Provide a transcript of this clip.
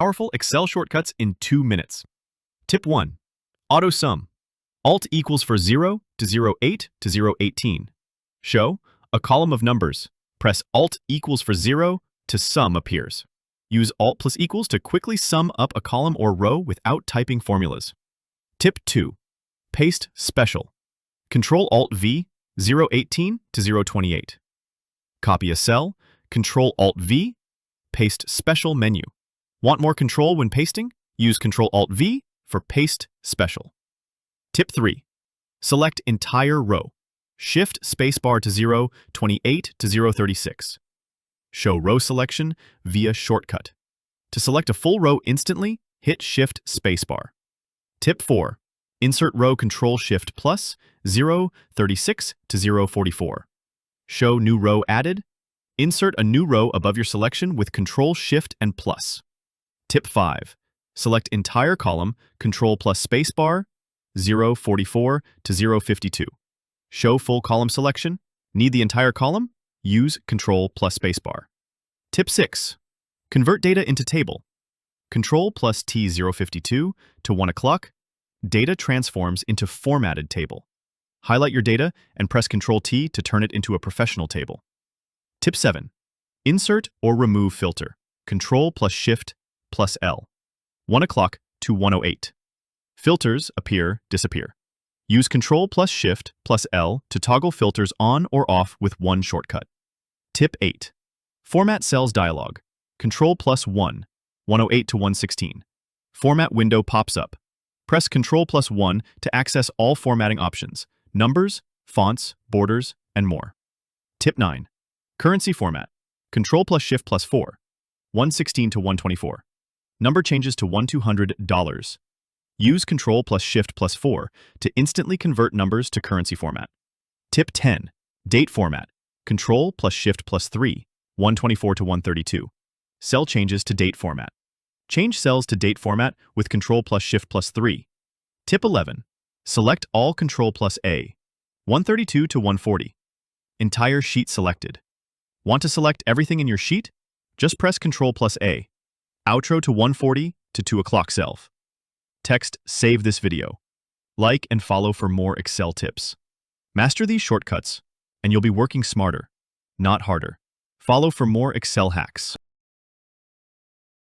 powerful Excel shortcuts in 2 minutes. Tip 1. Auto sum. Alt equals for 0 to 08 to 018. Show a column of numbers. Press Alt equals for 0 to sum appears. Use Alt plus equals to quickly sum up a column or row without typing formulas. Tip 2. Paste special. Control Alt V 018 to 028. Copy a cell. Control Alt V. Paste special menu. Want more control when pasting? Use Control Alt V for paste special. Tip 3. Select entire row. Shift spacebar to 028 to 036. Show row selection via shortcut. To select a full row instantly, hit Shift spacebar. Tip 4. Insert row Control Shift plus 036 to 044. Show new row added. Insert a new row above your selection with Control Shift and plus. Tip 5. Select entire column, Control plus spacebar, 044 to 052. Show full column selection. Need the entire column? Use Control plus spacebar. Tip 6. Convert data into table. Control plus T052 to 1 o'clock. Data transforms into formatted table. Highlight your data and press Control T to turn it into a professional table. Tip 7. Insert or remove filter. Control plus Shift plus L. 1 o'clock to 108. Filters appear, disappear. Use Control plus Shift plus L to toggle filters on or off with one shortcut. Tip 8. Format cells dialog. Control plus 108 to 116. Format window pops up. Press Control plus 1 to access all formatting options, numbers, fonts, borders, and more. Tip 9. Currency format. Control plus Shift plus 4. 116 to 124. Number changes to $1,200. Use Control plus Shift plus 4 to instantly convert numbers to currency format. Tip 10. Date format. Control plus Shift plus 3. 124 to 132. Cell changes to date format. Change cells to date format with Control plus Shift plus 3. Tip 11. Select all Control plus A. 132 to 140. Entire sheet selected. Want to select everything in your sheet? Just press Control plus A. Outro to 140 to 2 o'clock self. Text save this video. Like and follow for more Excel tips. Master these shortcuts, and you'll be working smarter, not harder. Follow for more Excel hacks.